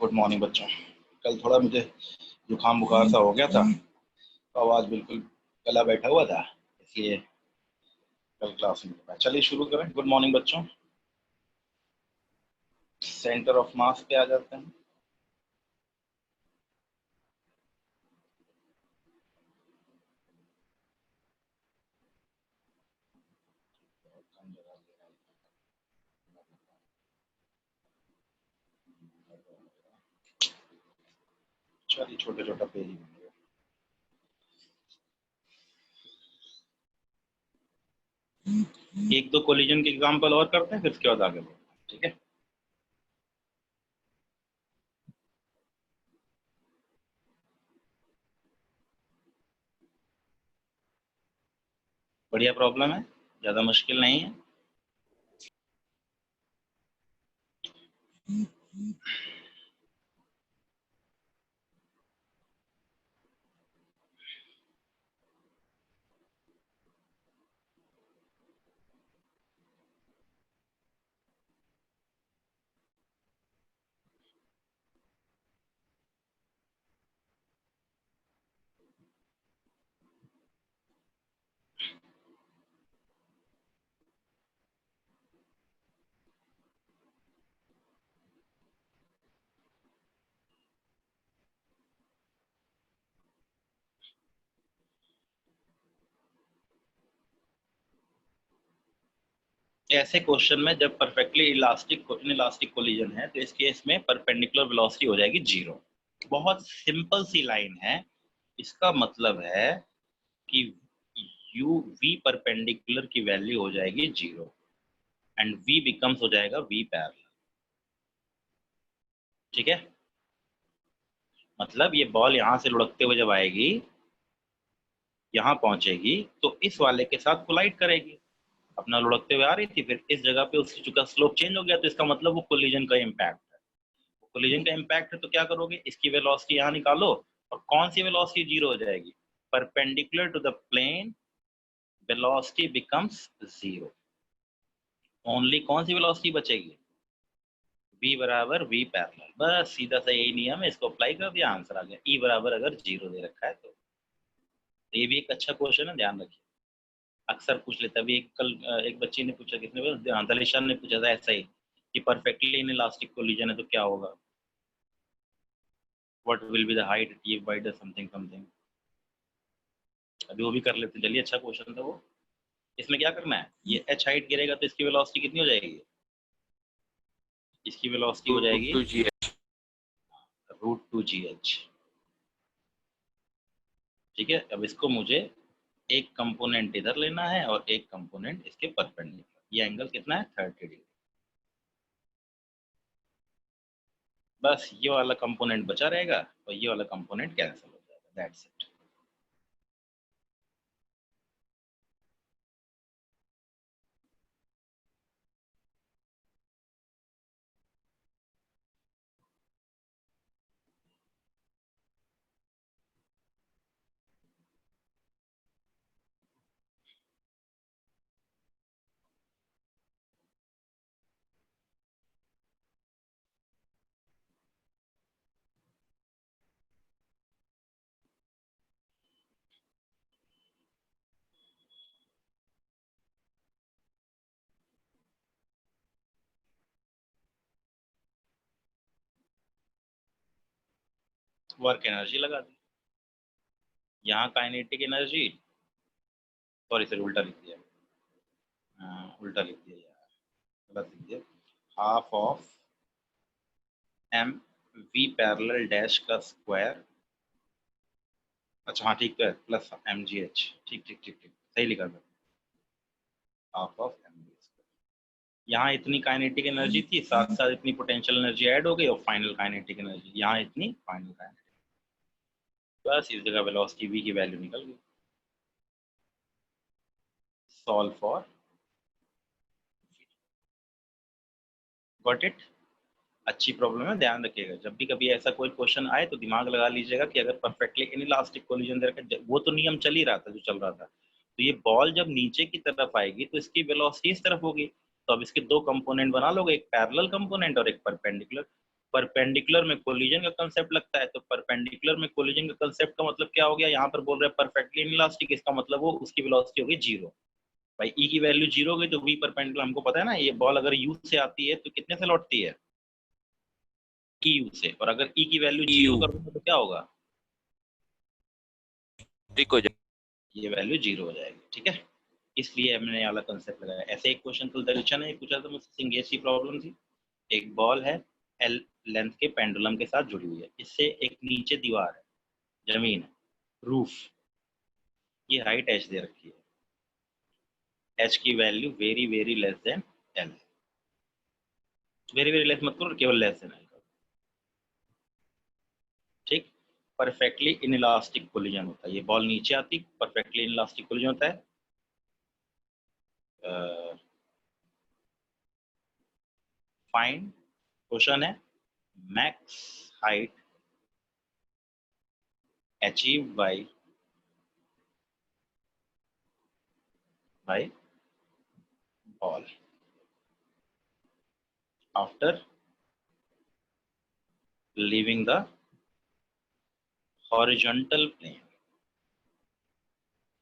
Good morning बच्चों। कल थोड़ा मुझे जुकाम बुखार सा हो गया था, तो आवाज़ बिल्कुल गला बैठा हुआ था, इसलिए कल क्लास नहीं कर पाया। चलिए शुरू करें। गुड मॉर्निंग बच्चों। सेंटर ऑफ मास पे आ जाते हैं। चलिए छोटे छोटा पेज ही बनेगा। एक दो कोलिजन के एग्जाम्पल और करते हैं, फिर उसके बाद आगे बढ़ते हैं। ठीक है, बढ़िया प्रॉब्लम है, ज्यादा मुश्किल नहीं है। ऐसे क्वेश्चन में जब परफेक्टली इलास्टिक कोलिजन है, तो इस केस में परपेंडिकुलर वेलोसिटी हो जाएगी 0। बहुत सिंपल सी लाइन है। इसका मतलब है कि यू वी परपेंडिकुलर की वैल्यू हो जाएगी 0 एंड वी बिकम्स हो जाएगा वी पैरेलल। ठीक है, मतलब ये बॉल यहां से लुढ़कते हुए जब आएगी, यहां पहुंचेगी, तो इस वाले के साथ कोलाइड करेगी। अपना लुढ़कते हुए आ रही थी, फिर इस जगह पे उसकी चूंकि स्लोप चेंज हो गया, तो इसका मतलब वो कोलिजन का इम्पैक्ट है। कोलिजन का इम्पैक्ट है, तो क्या करोगे, इसकी वेलोसिटी यहाँ निकालो, और कौन सी वेलोसिटी 0 हो जाएगी, perpendicular to the plane velocity becomes 0। Only कौन सी वेलोसिटी बचेगी, v बराबर v पैरेलल। बस सीधा सा यही नियम है, इसको अप्लाई कर दिया, आंसर आ गया। e बराबर अगर 0 दे रखा है तो ये भी एक अच्छा क्वेश्चन है, ध्यान रखिए। अक्सर पूछ लेता है। अभी एक बच्ची ने पूछा, किसने पूछा, दलिशान ने पूछा था ऐसा ही, कि परफेक्टली इन इलास्टिक कोलिजन है तो क्या होगा, what will be the height T wide something something. अभी वो भी कर लेते हैं। चलिए, अच्छा क्वेश्चन था वो। इसमें क्या करना है, ये h हाइट गिरेगा तो इसकी वेलोसिटी कितनी हो जाएगी, इसकी वेलोसिटी हो जाएगी √2gh। ठीक है, अब इसको मुझे एक कंपोनेंट इधर लेना है और एक कंपोनेंट इसके परपेंडिकुलर। ये एंगल कितना है, 30 डिग्री। बस ये वाला कंपोनेंट बचा रहेगा और ये वाला कंपोनेंट कैंसिल हो जाएगा, दैट्स इट। वर्क एनर्जी लगा दी, यहाँ काइनेटिक एनर्जी, सॉरी सर उल्टा लिख दिया, उल्टा लिख दिया यार, गलत लिख दिया। Half of M V parallel dash का स्क्वायर, अच्छा हाँ ठीक है, प्लस एम जी एच। ठीक ठीक ठीक ठीक, सही लिखा था, half of M G H. यहाँ इतनी काइनेटिक एनर्जी थी, साथ साथ इतनी पोटेंशियल एनर्जी ऐड हो गई, और फाइनल काइनेटिक एनर्जी यहाँ इतनी फाइनल काइनेटिक, बस इस जगह वेलोसिटी v की वैल्यू निकल गई। Solve for, got it. अच्छी प्रॉब्लम है, ध्यान रखिएगा। जब भी कभी ऐसा कोई क्वेश्चन आए तो दिमाग लगा लीजिएगा कि अगर परफेक्टली इनइलास्टिक कोलिजन दे रखा है, वो तो नियम चल ही रहा था जो चल रहा था, तो ये बॉल जब नीचे की तरफ आएगी तो इसकी वेलोसिटी इस तरफ होगी। तो अब इसके दो कंपोनेंट बना लोगे, एक पैरेलल कंपोनेंट और एक परपेंडिकुलर। परपेंडिकुलर में कोलिजन का कंसेप्ट लगता है, तो परपेंडिकुलर में कोलिजन का कंसेप्ट का मतलब क्या हो गया, यहाँ पर बोल रहे हैं परफेक्टली इनइलास्टिक, इसका मतलब वो उसकी वेलोसिटी होगी 0। भाई ई की वैल्यू 0 हो गई तो वी परपेंडिकुलर, हमको पता है ना, ये बॉल अगर यू से आती है तो कितने से लौटती है, ई यू से, और अगर ई की वैल्यू 0 कर दूंगा तो क्या होगा, ये वैल्यू 0 हो जाएगी। ठीक है, इसलिए हमने ये वाला कंसेप्ट लगाया। ऐसे एक क्वेश्चन कल दरीक्षा ने पूछा था मुझसे, सिंगेज की प्रॉब्लम थी। एक बॉल है एल लेंथ के पेंडुलम के साथ जुड़ी हुई है, इससे एक नीचे दीवार है, जमीन है, रूफ, ये हाइट एच दे रखी है, एच की value very very less than L, very very less मत करो, केवल लेस देन एल। ठीक, परफेक्टली इनइलास्टिक कोलिजन होता है, ये बॉल नीचे आती, परफेक्टली इनइलास्टिक कोलिजन होता है। फाइंड, क्वेश्चन है, max height achieve by ball after leaving the horizontal plane.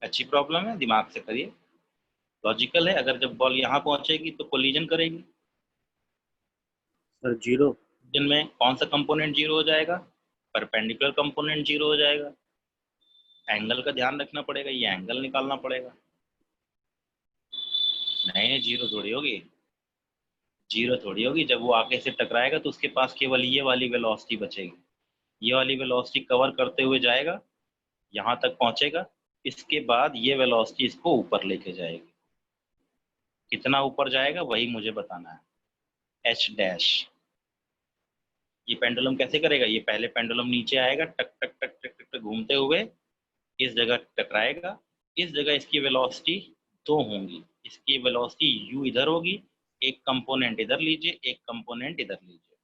अच्छी प्रॉब्लम है, दिमाग से करिए, लॉजिकल है। अगर जब बॉल यहाँ पहुंचेगी तो कोलिजन करेगी, सर 0, जिनमें कौन सा कंपोनेंट 0 हो जाएगा, परपेंडिकुलर कंपोनेंट 0 हो जाएगा। एंगल का ध्यान रखना पड़ेगा, ये एंगल निकालना पड़ेगा। नहीं 0 थोड़ी होगी, 0 थोड़ी होगी, जब वो आगे से टकराएगा तो उसके पास केवल ये वाली वेलोसिटी बचेगी, ये वाली वेलोसिटी कवर करते हुए जाएगा, यहाँ तक पहुंचेगा, इसके बाद ये वेलोसिटी इसको ऊपर लेके जाएगी। कितना ऊपर जाएगा वही मुझे बताना है, एच डैश। ये पेंडुलम कैसे करेगा, ये पहले पेंडुलम नीचे आएगा, टक टक टक टक टक टक घूमते हुए इस जगह टकराएगा, इस जगह इसकी वेलोसिटी 2 होंगी, इसकी वेलोसिटी u इधर होगी, एक कंपोनेंट इधर लीजिए, एक कंपोनेंट इधर लीजिए,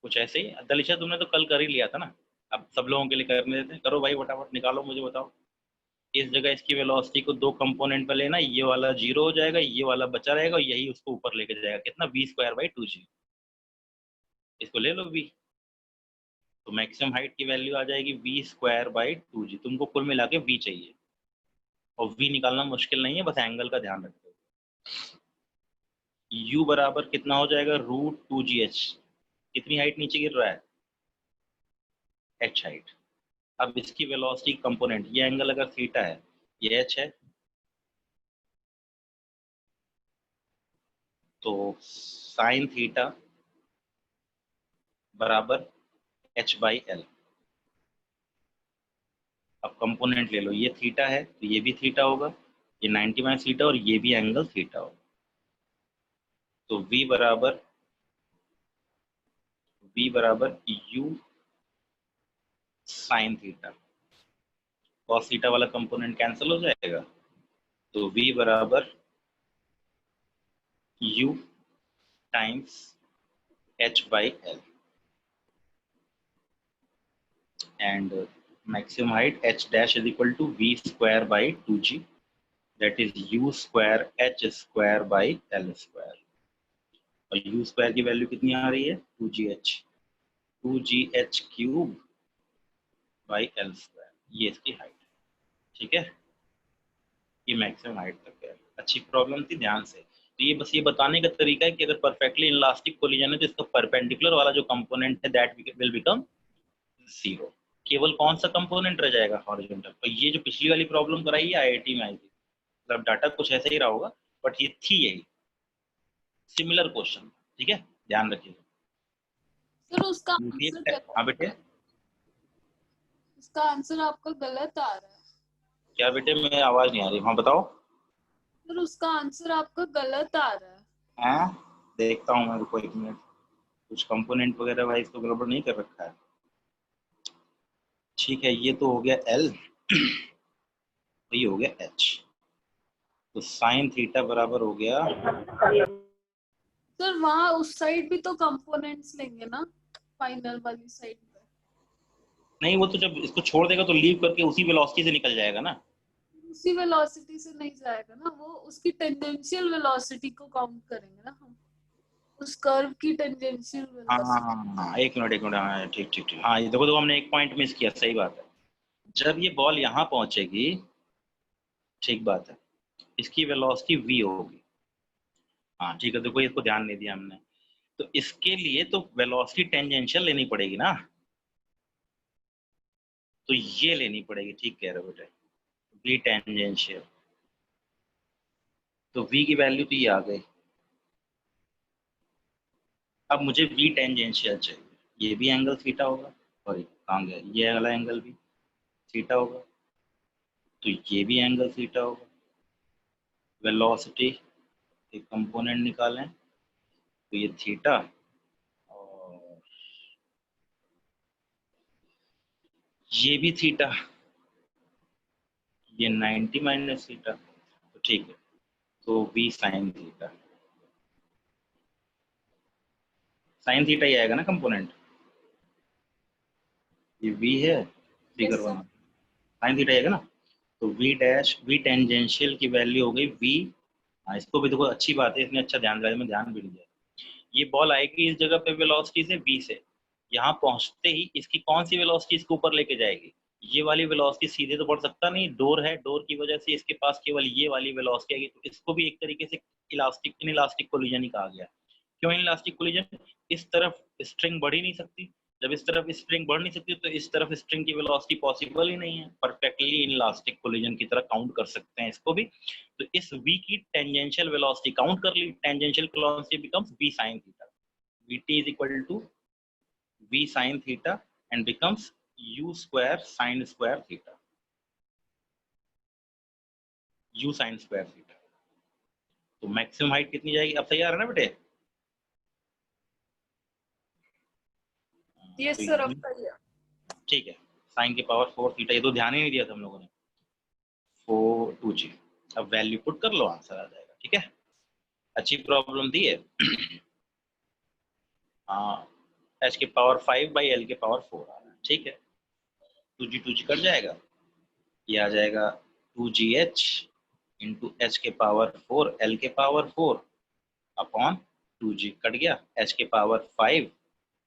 कुछ ऐसे ही। दलिशा तुमने तो कल कर ही लिया था ना, अब सब लोगों के लिए करने देते हैं, करो भाई फटाफट निकालो, मुझे बताओ। इस जगह इसकी वेलोसिटी को 2 कंपोनेंट पे लेना, ये वाला 0 हो जाएगा, ये वाला बचा रहेगा, और यही उसको ऊपर लेके जाएगा, कितना v²/2g, इसको ले लो v, तो मैक्सिमम हाइट की वैल्यू आ जाएगी v²/2g। तुमको कुल मिला के v चाहिए, और v निकालना मुश्किल नहीं है, बस एंगल का ध्यान रखते हो। u बराबर कितना हो जाएगा, √2gh, कितनी हाइट नीचे गिर रहा है, h हाइट। अब इसकी वेलोसिटी कंपोनेंट, ये एंगल अगर थीटा है, ये h है, तो साइन थीटा बराबर h/l। अब कंपोनेंट ले लो, ये थीटा है तो ये भी थीटा होगा, ये 90 - थीटा, और ये भी एंगल थीटा होगा, तो v बराबर u sine theta, cos theta वाला कंपोनेंट कैंसिल हो जाएगा, तो v बराबर u times h/l, and maximum height h dash is equal to v²/2g, that is u²h²/l², और u² की वैल्यू कितनी आ रही है, 2gh/l², ये इसकी हाइट। ठीक है, ये मैक्सिमम हाइट तक है। अच्छी प्रॉब्लम थी, ध्यान से। तो ये बस ये बताने का तरीका है कि अगर परफेक्टली इनलास्टिक कोलिजन है तो इसका परपेंडिकुलर वाला जो कंपोनेंट है दैट विल बिकम 0, केवल कौन सा कंपोनेंट रह जाएगा, हॉरिजॉन्टल। तो ये जो पिछली वाली प्रॉब्लम कराई है आईआईटी में आई थी, मतलब डाटा कुछ ऐसा ही रहा होगा, बट ये थी यही सिमिलर क्वेश्चन। ठीक है, ध्यान रखिएगा सर उसका आंसर हाँ बेटे, उसका आंसर आपका गलत आ रहा है। क्या बेटे, मेरी आवाज नहीं आ रही, हाँ बताओ। सर उसका आंसर आपका गलत आ रहा है। हाँ देखता हूँ मैं, रुको 1 मिनट, कुछ कंपोनेंट वगैरह भाई इसको गड़बड़ नहीं कर रखा है। ठीक है, ये तो हो गया L, ये हो गया H, तो साइन थीटा बराबर हो गया, सर वहाँ उस साइड भी तो कंपोनेंट्स लेंगे ना, फाइनल वाली साइड पे। नहीं वो तो जब इसको छोड़ देगा तो लीव करके उसी वेलोसिटी से निकल जाएगा ना, उसी वेलोसिटी से नहीं जाएगा ना, वो उसकी टेंडेंशियल वेलोसिटी को काउंट करेंगे ना हम। उस कर्व की टेंजेंशियल वेलोसिटी। हाँ, एक मिनट हाँ, ठीक ठीक ठीक, हाँ ये देखो हमने एक पॉइंट मिस किया, सही बात है। जब ये बॉल यहाँ पहुंचेगी, ठीक बात है, इसकी वेलोसिटी v होगी। हाँ ठीक है, देखो इसको ध्यान नहीं दिया हमने। तो इसके लिए तो वेलोसिटी टेंजेंशियल लेनी पड़ेगी ना, तो ये लेनी पड़ेगी, ठीक कह रहे हो बेटे, v टेंजेंशियल। तो v की वैल्यू तो ये आ गई। अब मुझे v टेंजेंशियल चाहिए, ये भी एंगल थीटा होगा, और कहाँ गया ये वाला एंगल भी थीटा होगा, तो ये भी एंगल थीटा होगा। वेलोसिटी एक कंपोनेंट निकालें, तो ये थीटा, और ये भी थीटा, ये 90 माइनस थीटा, तो ठीक है, तो v sine theta, sine theta ही आएगा ना कंपोनेंट, ये v है figure yes one, sir. Sine theta आएगा ना। तो v डैश v टेंजेंशियल की वैल्यू हो गई v। हाँ इसको भी देखो, अच्छी बात है, इसने अच्छा ध्यान दिया, मैं ध्यान भी नहीं दिया। ये बॉल आएगी इस जगह पे वेलोसिटी से v से, यहाँ पहुंचते ही इसकी कौन सी वेलोसिटी इसके ऊपर लेके जाएगी, ये वाली वेलोसिटी। सीधे तो बढ़ सकता नहीं, डोर है, डोर की वजह से इसके पास केवल ये वाली वेलोसिटी आएगी, तो इसको भी एक तरीके से इलास्टिक इन इलास्टिक कोलिजन ही कहा गया। क्यों इन इलास्टिक कोलिजन, इस तरफ स्ट्रिंग बढ़ ही नहीं सकती, जब इस तरफ स्प्रिंग बढ़ नहीं सकती तो इस तरफ स्प्रिंग की वेलोसिटी पॉसिबल ही नहीं है, परफेक्टली इन इलास्टिक कोलिजन की तरह काउंट कर सकते हैं इसको भी। तो इस v की टेंजेंशियल वेलोसिटी काउंट कर ली, tangential velocity becomes v sin theta, vt is equal to v sin theta and becomes u square sin square theta, u sin square theta। तो मैक्सिमम हाइट कितनी जाएगी, अब सही आ रहा है ना बेटे। तो यस सर, अब u, सही है। ठीक है, साइन की पावर 4 थीटा, ये तो ध्यान ही नहीं दिया था हम लोगों ने, 4 2g। अब वैल्यू पुट कर लो, आंसर आ जाएगा, ठीक है। अच्छी प्रॉब्लम दी है। हाँ, h की पावर 5 बाई l की पावर 4 आ रहा है, ठीक है। 2g कट जाएगा, ये आ जाएगा 2gh इंटू एच के पावर 4 l के पावर 4 अपॉन 2g, कट गया, h के पावर 5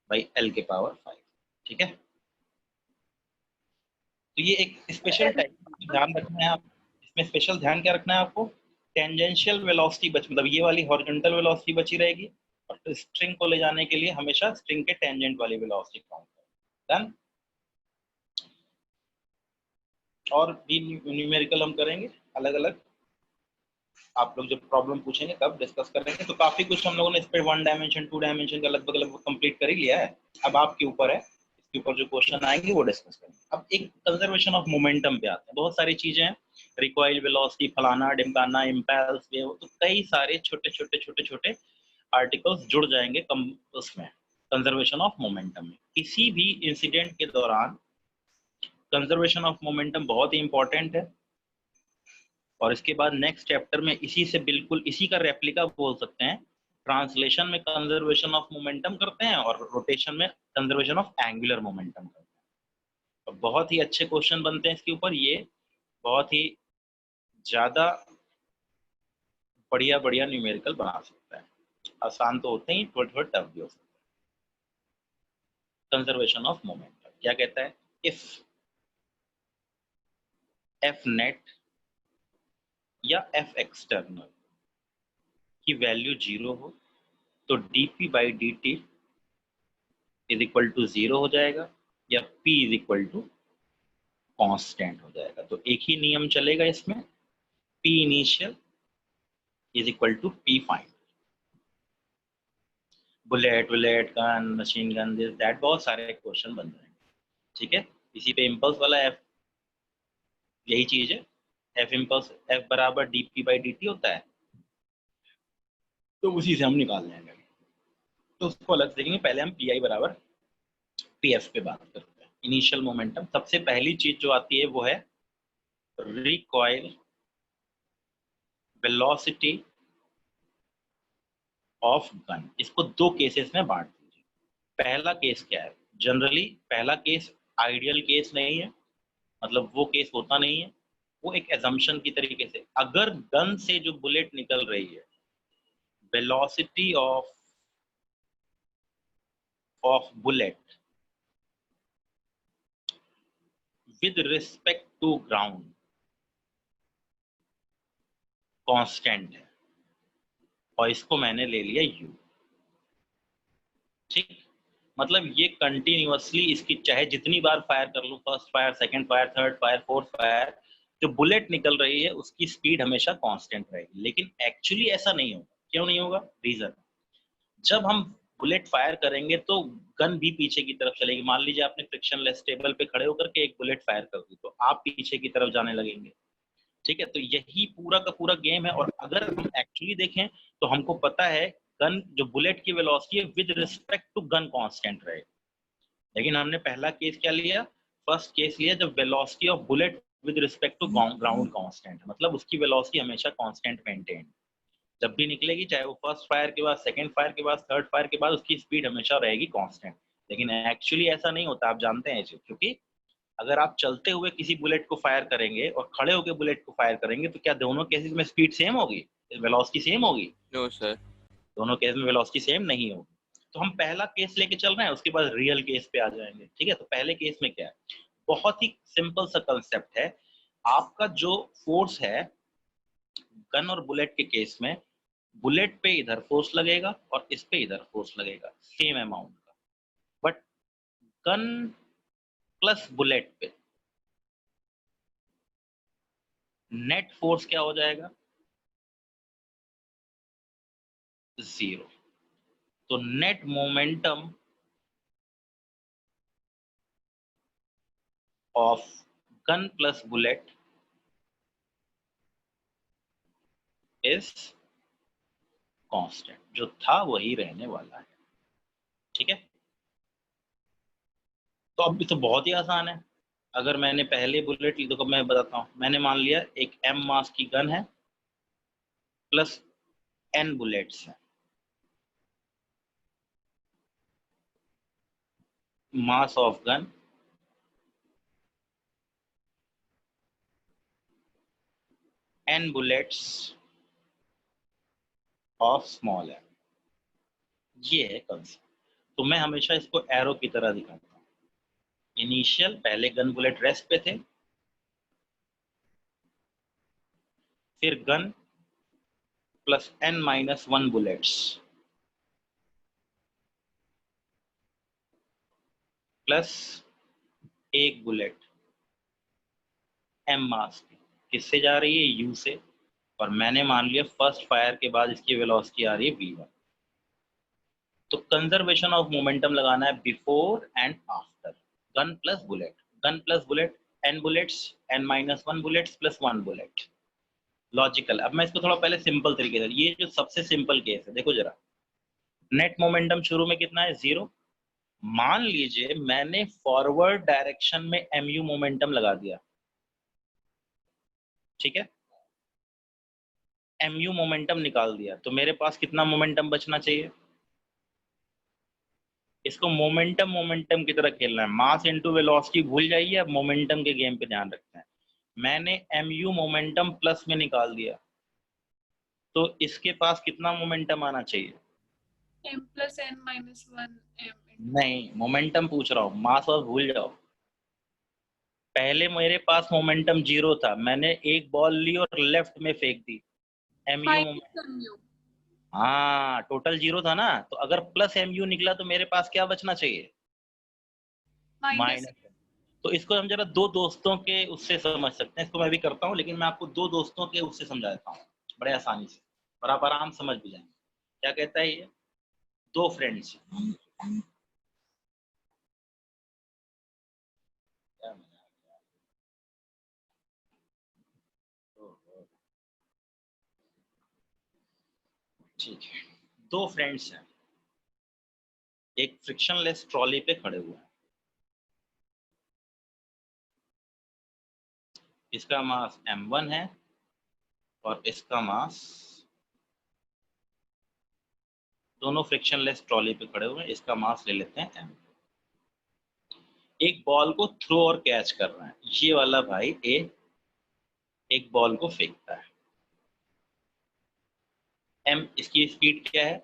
बाई l के पावर 5, ठीक है। तो ये एक स्पेशल टाइप, ध्यान रखना है आप, इसमें स्पेशल ध्यान क्या रखना है आपको, टेंजेंशियल वेलोसिटी बच, मतलब ये वाली हॉरिजॉन्टल वेलोसिटी बची रहेगी, और स्ट्रिंग को ले जाने के लिए हमेशा स्ट्रिंग के टेंजेंट वाली वेलोसिटी काउंट करें। डन। और भी न्यूमेरिकल हम करेंगे अलग अलग, आप लोग जब प्रॉब्लम पूछेंगे तब डिस्कस करेंगे। तो काफी कुछ हम लोगों ने इस पे 1 डायमेंशन 2 डायमेंशन का लगभग लगभग कंप्लीट कर ही लिया है। अब आपके ऊपर है, इसके ऊपर जो क्वेश्चन आएंगे वो डिस्कस करेंगे। अब एक कंजर्वेशन ऑफ मोमेंटम पे आते हैं, बहुत सारी चीजें हैं, रिकॉइल, वेलोसिटी, फलाना ढिमकाना, इम्पल्स, तो कई सारे छोटे छोटे छोटे छोटे आर्टिकल्स जुड़ जाएंगे उसमें कंजर्वेशन ऑफ मोमेंटम में। किसी भी इंसिडेंट के दौरान कंजर्वेशन ऑफ मोमेंटम बहुत ही इंपॉर्टेंट है। और इसके बाद नेक्स्ट चैप्टर में इसी से बिल्कुल इसी का रेप्लिका बोल सकते हैं, ट्रांसलेशन में कंजर्वेशन ऑफ मोमेंटम करते हैं और रोटेशन में कंजर्वेशन ऑफ एंगुलर मोमेंटम करते हैं। तो बहुत ही अच्छे क्वेश्चन बनते हैं इसके ऊपर, ये बहुत ही ज्यादा बढ़िया बढ़िया न्यूमेरिकल बना सकता है। आसान तो होते ही, थोड़े थोड़े टफ भी हो सकते हैं। कंजर्वेशन ऑफ मोमेंटम क्या कहता है, इफ एफ नेट या एफ एक्सटर्नल की वैल्यू 0 हो तो dp by dt is equal to 0 हो जाएगा, या p is equal to constant हो जाएगा। तो एक ही नियम चलेगा इसमें, p initial is equal to p final. Bullet bullet gun, machine gun, this that, बहुत सारे क्वेश्चन बन रहे हैं, ठीक है। इसी पे इम्पल्स वाला f, यही चीज है, f इम्पल्स, f बराबर dp बाई dt होता है, तो उसी से हम निकाल लेंगे। तो उसको अलग से देखेंगे, पहले हम pi बराबर pf पे बात करते हैं। इनिशियल मोमेंटम, सबसे पहली चीज जो आती है वो है रिकॉइल वेलोसिटी ऑफ गन। इसको दो केसेस में बांट दीजिए। पहला केस क्या है, जनरली पहला केस आइडियल केस नहीं है, मतलब वो केस होता नहीं है, वो एक एजम्पशन की तरीके से, अगर गन से जो बुलेट निकल रही है velocity of of bullet with respect to ground constant है और इसको मैंने ले लिया u। ठीक, मतलब ये कंटिन्यूअसली इसकी चाहे जितनी बार फायर कर लूं, first fire, second fire, third fire, fourth fire, जो बुलेट निकल रही है उसकी स्पीड हमेशा कांस्टेंट रहेगी। लेकिन एक्चुअली ऐसा नहीं होगा। क्यों नहीं होगा? रीजन, जब हम बुलेट फायर करेंगे तो गन भी पीछे की तरफ चलेगी। मान लीजिए आपने फ्रिक्शनलेस टेबल पे खड़े होकर के एक बुलेट फायर कर दी तो आप पीछे की तरफ जाने लगेंगे। ठीक है, तो यही पूरा का पूरा गेम है। और अगर हम एक्चुअली देखें तो हमको पता है गन जो बुलेट की वेलोसिटी है with respect to gun constant रहे। लेकिन हमने पहला केस क्या लिया? फर्स्ट केस लिया जब velocity of bullet with respect to ground constant, मतलब उसकी वेलोसिटी हमेशा कांस्टेंट मेंटेन। जब भी निकलेगी, चाहे वो फर्स्ट फायर के बाद, सेकंड फायर के बाद, थर्ड फायर के बाद, उसकी स्पीड हमेशा रहेगी कांस्टेंट। लेकिन एक्चुअली ऐसा नहीं होता, आप जानते हैं इसे, क्योंकि अगर आप चलते हुए किसी बुलेट को फायर करेंगे और खड़े होकर बुलेट को फायर करेंगे तो क्या दोनों केसेस में स्पीड सेम होगी, वेलोसिटी सेम होगी? No sir. दोनों केस में वेलोसिटी सेम नहीं होगी। तो हम पहला केस लेके चल रहे हैं, उसके बाद रियल केस पे आ जाएंगे। ठीक है, तो पहले केस में क्या है? बहुत ही सिंपल सा कंसेप्ट है। आपका जो फोर्स है गन और बुलेट के केस में, बुलेट पे इधर फोर्स लगेगा और इस पे इधर फोर्स लगेगा सेम अमाउंट का। बट गन प्लस बुलेट पे नेट फोर्स क्या हो जाएगा? 0। तो net momentum of gun plus bullet is constant. जो था वही रहने वाला है। ठीक है, तो अब भी तो बहुत ही आसान है। अगर मैंने पहले बुलेट ली तो मैं बताता हूं, मैंने मान लिया एक m मास की गन है प्लस n बुलेट्स है। Mass of gun n bullets of small m, ये है कंसेप्ट। तो मैं हमेशा इसको एरो की तरह दिखाता हूँ। इनिशियल पहले गन बुलेट रेस्ट पे थे, फिर gun plus n-1 bullets plus एक बुलेट m मास की, किससे जा रही है? u से। और मैंने मान लिया फर्स्ट फायर के बाद इसकी वेलोसिटी आ रही है v1। तो कंजर्वेशन ऑफ मोमेंटम लगाना है before and after. Gun plus bullet, gun plus bullet, n bullets, n-1 bullets plus 1 bullet. Logical. अब मैं इसको थोड़ा पहले सिंपल तरीके से, ये जो सबसे सिंपल केस है, देखो जरा, नेट मोमेंटम शुरू में कितना है? 0। मान लीजिए मैंने फॉरवर्ड डायरेक्शन में mu मोमेंटम लगा दिया। ठीक है, mu मोमेंटम निकाल दिया तो मेरे पास कितना मोमेंटम बचना चाहिए? इसको मोमेंटम मोमेंटम की तरह खेलना है। मास इनटू वेलोसिटी भूल जाइए, अब मोमेंटम के गेम पे ध्यान रखते हैं। मैंने mu मोमेंटम प्लस में निकाल दिया तो इसके पास कितना मोमेंटम आना चाहिए? m plus n-1 m। नहीं, मोमेंटम पूछ रहा हूँ, मास और भूल जाओ। पहले मेरे पास मोमेंटम 0 था, मैंने एक बॉल ली और लेफ्ट में फेंक दी, mu mu। हाँ, टोटल 0 था ना, तो अगर प्लस mu निकला तो मेरे पास क्या बचना चाहिए? माइनस। माइनस। तो इसको हम जरा दो दोस्तों के उससे समझ सकते हैं। इसको मैं भी करता हूँ लेकिन मैं आपको दो दोस्तों के उससे समझा देता हूँ बड़े आसानी से, और आप आराम समझ भी जाएंगे। क्या कहता है ये? दो फ्रेंड्स, ठीक है, दो फ्रेंड्स हैं, एक फ्रिक्शनलेस ट्रॉली पे खड़े हुए हैं। इसका मास m1 है और इसका मास, दोनों फ्रिक्शनलेस ट्रॉली पे खड़े हुए हैं, इसका मास ले लेते हैं m। एक बॉल को थ्रो और कैच कर रहा है, ये वाला भाई ए एक बॉल को फेंकता है। m, इसकी स्पीड क्या है?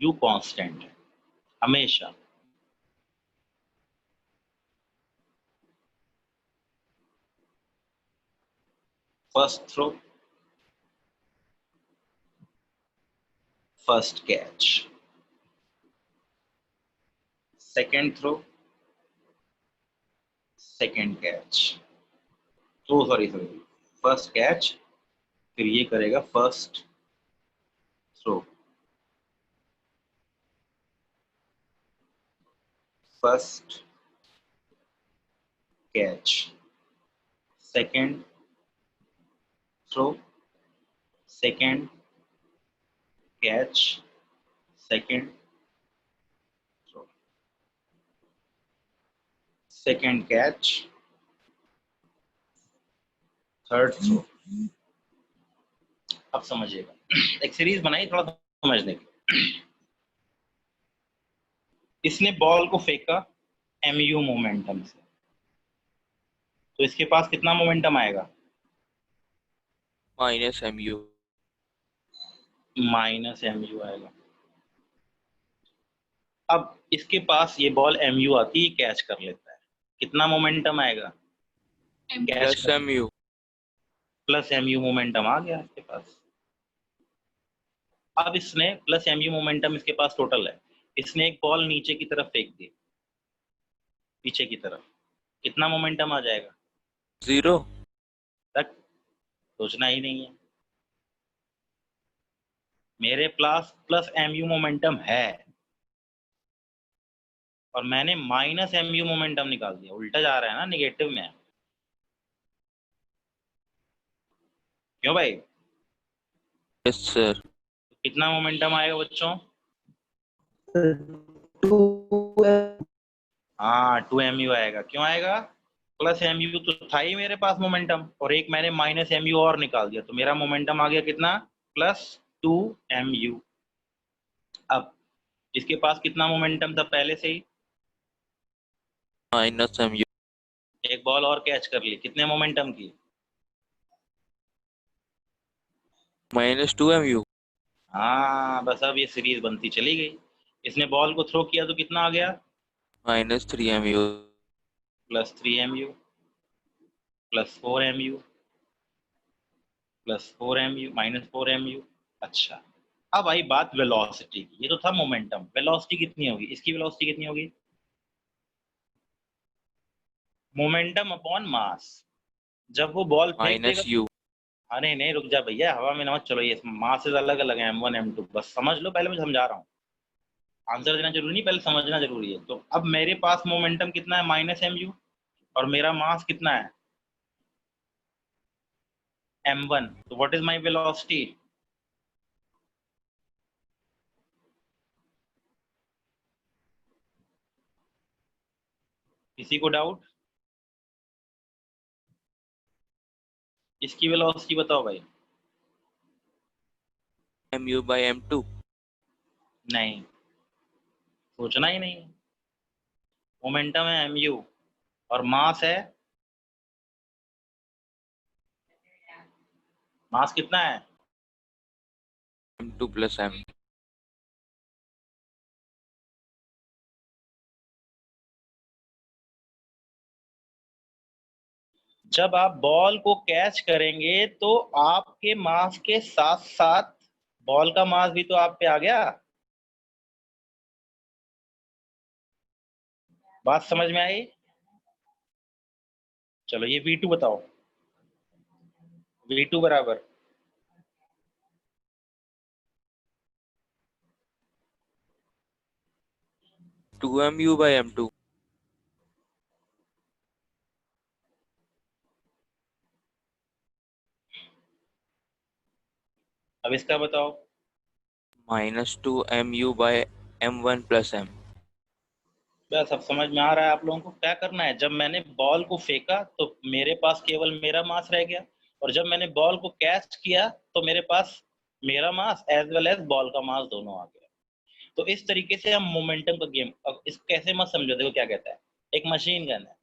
u कांस्टेंट है हमेशा। First throw, first catch, second throw, second catch, तो सॉरी फर्स्ट कैच, फिर ये करेगा first throw, first catch, second throw, second catch, second throw, second catch, third throw. अब समझिएगा, एक सीरीज बनाई थोड़ा समझने की। इसने बॉल को फेंका mu मोमेंटम से, तो इसके पास कितना मोमेंटम आएगा? -mu। -mu आएगा। अब इसके पास ये बॉल mu आती है, कैच कर लेता है, कितना मोमेंटम आएगा? Catch +mu। Plus mu momentum आ गया इसके पास। अब इसने प्लस mu मोमेंटम इसके पास टोटल है, इसने एक बॉल नीचे की तरफ फेंक दी, पीछे की तरफ, कितना मोमेंटम आ जाएगा? 0। तक सोचना ही नहीं है। मेरे पास प्लस mu मोमेंटम है और मैंने -mu मोमेंटम निकाल दिया, उल्टा जा रहा है ना, निगेटिव में। क्यों भाई? Yes sir. कितना मोमेंटम आएगा बच्चों? 2mu आएगा। क्यों आएगा? प्लस mu तो था ही मेरे पास मोमेंटम, और एक मैंने -mu और निकाल दिया, तो मेरा मोमेंटम आ गया कितना? +2mu। अब इसके पास कितना मोमेंटम था पहले से ही? -mu। एक बॉल और कैच कर ली, कितने मोमेंटम की? -2mu। हाँ बस, अब ये सीरीज बनती चली गई। इसने बॉल को थ्रो किया तो कितना आ गया? -3mu। +3mu, +4mu, +4mu, -4mu। अच्छा, अब आई बात वेलोसिटी की। ये तो था मोमेंटम, वेलोसिटी कितनी होगी? इसकी वेलोसिटी कितनी होगी? Momentum upon mass. जब वो बॉल फेंक देगा, -u। अरे नहीं रुक जा भैया, हवा में नमक। चलो, ये मासेस अलग अलग है, m1 m2, बस समझ लो पहले, मैं समझा रहा हूँ। आंसर देना जरूरी नहीं, पहले समझना जरूरी है। तो अब मेरे पास मोमेंटम कितना है? -mu, और मेरा मास कितना है? m1। तो व्हाट इज माय वेलोसिटी? किसी को डाउट? इसकी वेलोसिटी बताओ भाई। mu/m2। नहीं, सोचना ही नहीं। मोमेंटम है mu और मास है, मास कितना है? m2 + m। जब आप बॉल को कैच करेंगे तो आपके मास के साथ साथ बॉल का मास भी तो आप पे आ गया। बात समझ में आई? चलो, ये V2 बताओ। V2 बराबर 2mu/m2। अब इसका बताओ। -2mu/m1 + m। बस अब समझ में आ रहा है आप लोगों को क्या करना है। जब मैंने बॉल को फेंका तो मेरे पास केवल मेरा मास रह गया, और जब मैंने बॉल को कैच किया तो मेरे पास मेरा mass as well as ball का मास दोनों आ गया। तो इस तरीके से हम मोमेंटम का गेम, अब इस कैसे मत समझो। देखो क्या कहता है, एक मशीन गन है,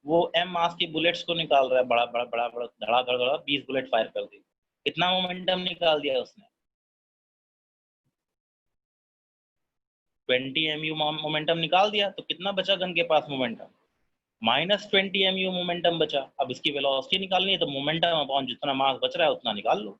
वो m मास की बुलेट्स को निकाल रहा है, बड़ा बड़ा बड़ा बड़ा, धड़ा धड़ा 20 बुलेट फायर कर दी, कितना मोमेंटम निकाल दिया उसने? 20 mu मोमेंटम निकाल दिया, तो कितना बचा गन के पास मोमेंटम? -20 mu मोमेंटम बचा। अब इसकी वेलोसिटी निकालनी है तो मोमेंटम अपॉन जितना मास बच रहा है उतना निकाल लो।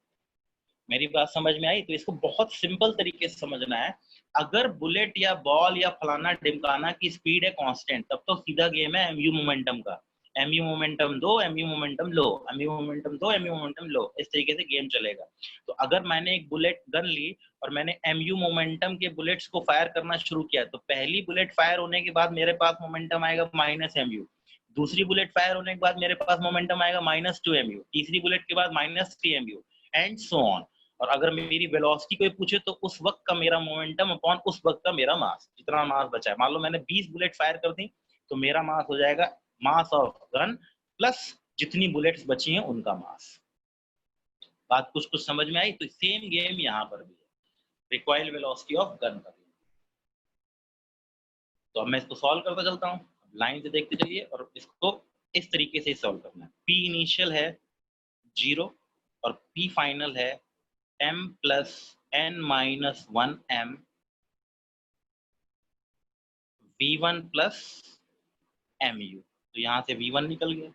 मेरी बात समझ में आई? तो इसको बहुत सिंपल तरीके से समझना है। अगर बुलेट या बॉल या फलाना ढिमकाना की स्पीड है कांस्टेंट, तब तो सीधा गेम है mu मोमेंटम का। mu मोमेंटम दो, mu मोमेंटम लो, mu मोमेंटम दो, mu मोमेंटम लो, इस तरीके से गेम चलेगा। तो अगर मैंने एक बुलेट गन ली और मैंने mu मोमेंटम के बुलेट्स को फायर करना शुरू किया, तो पहली बुलेट फायर होने के बाद मेरे पास मोमेंटम आएगा -mu, दूसरी बुलेट फायर होने के बाद मेरे पास मोमेंटम आएगा -2mu, तीसरी बुलेट के बाद -3mu एंड सो ऑन। और अगर मेरी वेलोसिटी कोई पूछे तो उस वक्त का मेरा मोमेंटम अपॉन उस वक्त का मेरा मास, जितना मास बचा है। मान लो मैंने 20 बुलेट फायर कर दी तो मेरा मास हो जाएगा मास ऑफ गन प्लस जितनी बुलेट्स बची हैं उनका मास। बात कुछ कुछ समझ में आई? तो सेम गेम यहाँ पर भी है, रिक्वायर्ड वेलोसिटी ऑफ गन का भी। तो अब मैं इसको सॉल्व करता चलता हूँ, लाइन से देखते चलिए, और इसको इस तरीके से सॉल्व करना है। P इनिशियल है 0 और P फाइनल है m plus n minus 1m v1 plus mu। तो यहाँ से v1 निकल गया,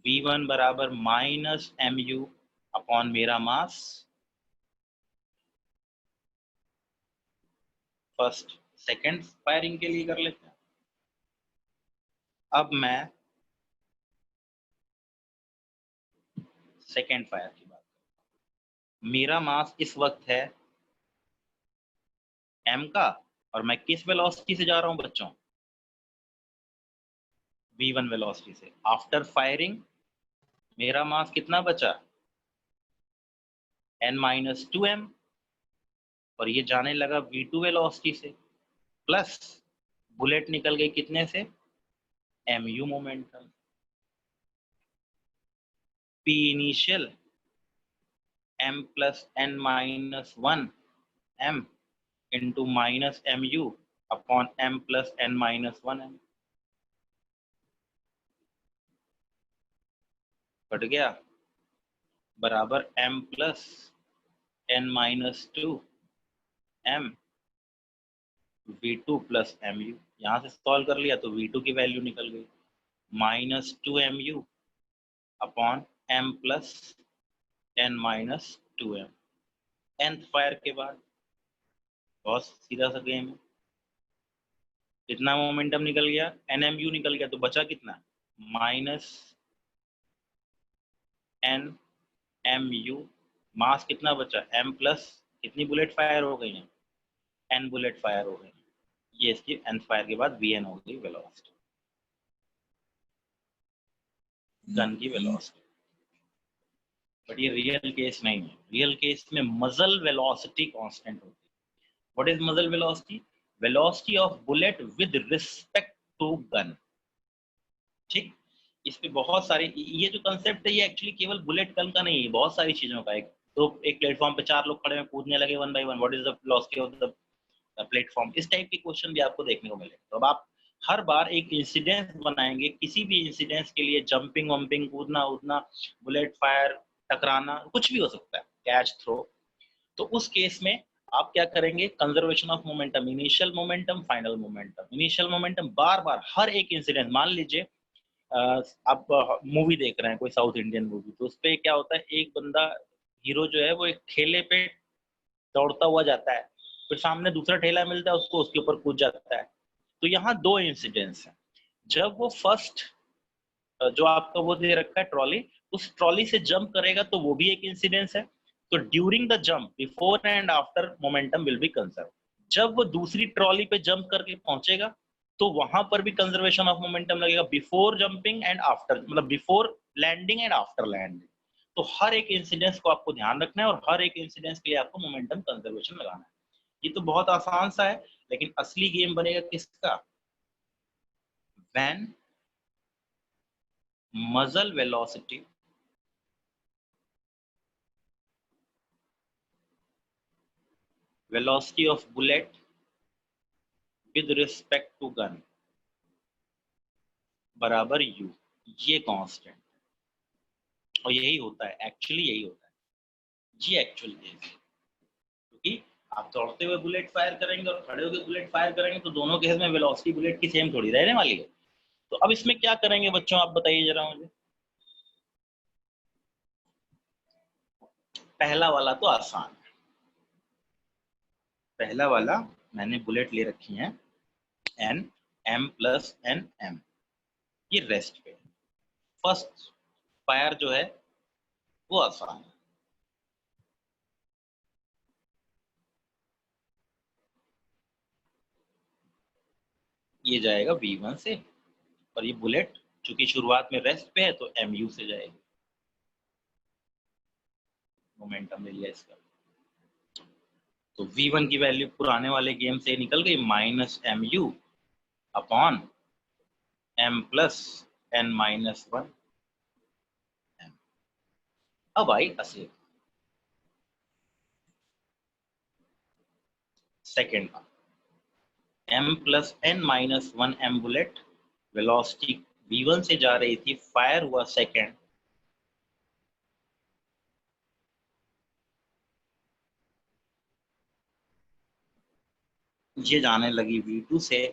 v1 बराबर माइनस mu अपॉन मेरा मास। फर्स्ट सेकंड फायरिंग के लिए कर लेते हैं। अब मैं सेकंड फायर की बात करूँ। मेरा मास इस वक्त है m का, और मैं किस वेलोसिटी से जा रहा हूँ बच्चों? v1 वेलोसिटी से। आफ्टर फायरिंग मेरा मास कितना बचा? n-2m, और ये जाने लगा v2 वेलोसिटी से, प्लस बुलेट निकल गई कितने से? mu momentum. P initial m plus n minus 1 m into minus mu upon m plus n minus 1 m। Cut गया, बराबर m plus n minus 2 m v2 plus mu। यहाँ से solve कर लिया तो v2 की वैल्यू निकल गई -2mu upon m plus n minus 2m। nth fire के बाद बहुत सीधा सा गेम है। कितना मोमेंटम निकल गया? nmu निकल गया, तो बचा कितना? Minus nmu। मास कितना बचा? m प्लस कितनी बुलेट फायर हो गई हैं? n बुलेट फायर हो गई। ये इसकी n फायर के बाद vn हो गई वेलोसिटी, गन की वेलोसिटी। बट ये रियल केस नहीं है। रियल केस में मजल वेलोसिटी कांस्टेंट होती है। व्हाट इज मजल velocity? Velocity of bullet with respect to gun. ठीक, इस पे बहुत सारे, ये जो कंसेप्ट है ये एक्चुअली केवल बुलेट गन का नहीं है, बहुत सारी चीजों का। एक प्लेटफॉर्म पे 4 लोग खड़े हैं, कूदने लगे 1 by 1, what is the velocity of the platform. इस टाइप के क्वेश्चन भी आपको देखने को मिले। तो अब आप हर बार एक इंसिडेंस बनाएंगे, किसी भी इंसिडेंस के लिए, जंपिंग वंपिंग, कूदना उदना, बुलेट फायर, टकराना, कुछ भी हो सकता है, कैच थ्रो। तो उस केस में आप क्या करेंगे? Conservation of momentum, initial momentum, final momentum. Initial momentum बार बार हर एक इंसिडेंट, मान लीजिए आप मूवी देख रहे हैं, कोई साउथ इंडियन मूवी, तो उस पे क्या होता है, एक बंदा हीरो जो है वो एक ठेले पे दौड़ता हुआ जाता है, फिर सामने दूसरा ठेला मिलता है उसको, उसके ऊपर कूद जाता है। तो यहाँ 2 इंसिडेंट्स हैं। जब वो फर्स्ट जो आपका वो दे रखा है ट्रॉली, उस ट्रॉली से जंप करेगा तो वो भी एक इंसिडेंस है। तो during the jump, before and after momentum will be conserve. जब वो दूसरी ट्रॉली पे जंप करके पहुंचेगा तो वहां पर भी कंजर्वेशन ऑफ मोमेंटम लगेगा, बिफोर जंपिंग एंड आफ्टर, मतलब before landing and after landing. तो हर एक इंसिडेंस को आपको ध्यान रखना है और हर एक इंसिडेंस के लिए आपको मोमेंटम कंजर्वेशन लगाना है। ये तो बहुत आसान सा है, लेकिन असली गेम बनेगा किसका? When muzzle velocity of bullet with respect to gun बराबर u। ये कांस्टेंट, और यही होता है, एक्चुअली यही होता है जी एक्चुअल केस। क्योंकि आप दौड़ते हुए बुलेट फायर करेंगे और खड़े होकर बुलेट फायर करेंगे तो दोनों केस में वेलोसिटी बुलेट की सेम थोड़ी रहने वाली है। तो अब इसमें क्या करेंगे बच्चों, आप बताइए जरा मुझे। पहला वाला तो आसान है, पहला वाला मैंने बुलेट ले रखी है N M plus N M, ये रेस्ट पे। फर्स्ट फायर जो है वो आसान है, ये जाएगा V1 से, और ये बुलेट चूंकि शुरुआत में रेस्ट पे है तो MU से जाएगी, मोमेंटम ले लिया इसका। तो V1 की वैल्यू पुराने वाले गेम से निकल गई, -MU upon M plus N minus 1 M। अब आई असेंबली, सेकेंड का M plus N minus 1 M bullet, velocity V1 से जा रही थी, फायर हुआ सेकेंड, ये जाने लगी V2 से,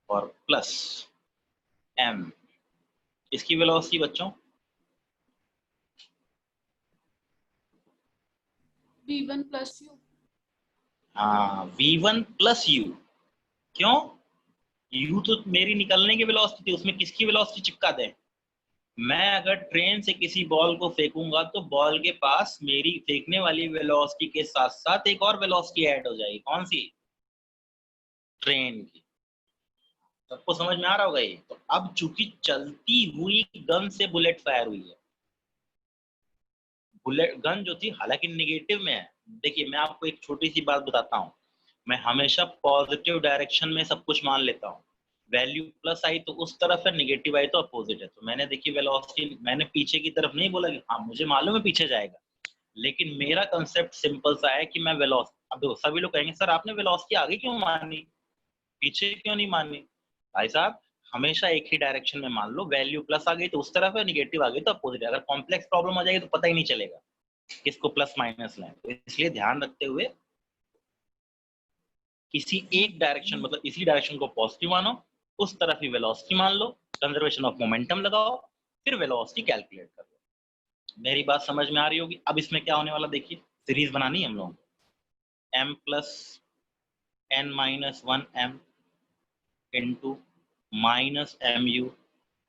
और प्लस M, इसकी वेलोसिटी बच्चों V1 प्लस U। हाँ V1 प्लस U, क्यों? U तो मेरी निकलने की वेलोसिटी थी, उसमें किसकी वेलोसिटी चिपका दें? मैं अगर ट्रेन से किसी बॉल को फेंकूंगा तो बॉल के पास मेरी फेंकने वाली वेलोसिटी के साथ साथ एक और वेलोसिटी ऐड हो जाएगी, कौन सी? ट्रेन की। सबको समझ में आ रहा होगा ये? तो अब चूंकि चलती हुई गन से बुलेट फायर हुई है, बुलेट गन जो थी हालांकि निगेटिव में है, देखिए मैं आपको एक छोटी सी बात बताता हूँ, मैं हमेशा पॉजिटिव डायरेक्शन में सब कुछ मान लेता हूँ, वैल्यू प्लस आई तो उस तरफ है, निगेटिव आई तो अपोजिट है। तो मैंने देखी वेलोसिटी, मैंने पीछे की तरफ नहीं बोला कि हाँ मुझे मालूम है पीछे जाएगा, लेकिन मेरा कंसेप्ट सिंपल सा है कि मैं वेलोसिटी, अब देखो सभी लोग कहेंगे सर आपने वेलोसिटी आगे क्यों मानी, पीछे क्यों नहीं मानी? भाई साहब हमेशा एक ही डायरेक्शन में मान लो, वैल्यू प्लस आ गई तो उस तरफ है, निगेटिव आ गई तो अपोजिट है। अगर कॉम्प्लेक्स प्रॉब्लम आ जाएगी तो पता ही नहीं चलेगा किसको प्लस माइनस लें, तो इसलिए ध्यान रखते हुए किसी एक डायरेक्शन, मतलब इसी डायरेक्शन को पॉजिटिव मानो, उस तरफ ही वेलोसिटी मान लो, कंजर्वेशन ऑफ मोमेंटम लगाओ, फिर वेलोसिटी कैलकुलेट कर लो। मेरी बात समझ में आ रही होगी। अब इसमें क्या होने वाला देखिए, सीरीज बनानी है हम लोगों को, m plus n minus 1 m into minus MU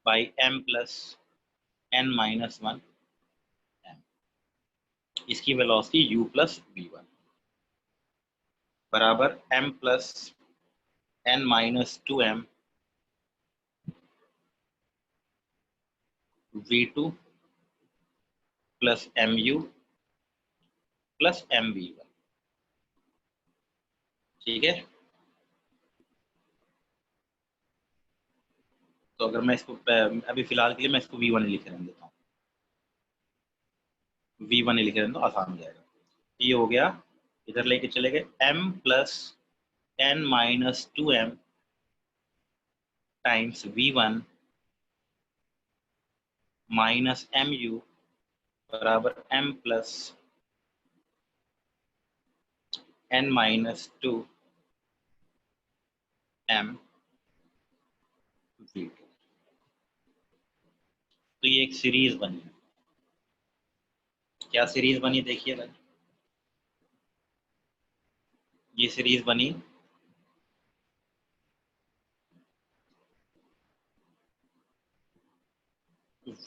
by m plus n minus 1 m, इसकी वेलोसिटी u प्लस V1 बराबर m plus n minus 2 m V2 plus MU plus MV1, ठीक है। तो अगर मैं इसको अभी फिलहाल के लिए मैं इसको V1 लिख रहने देता हूँ, V1 लिख रहने दो, आसान हो जाएगा। ये हो गया, इधर लेके चले गए m plus n minus 2 m times V1 minus MU बराबर m plus n minus 2 m V2। तो ये एक सीरीज बनी, क्या सीरीज बनी देखिएगा, ये सीरीज बनी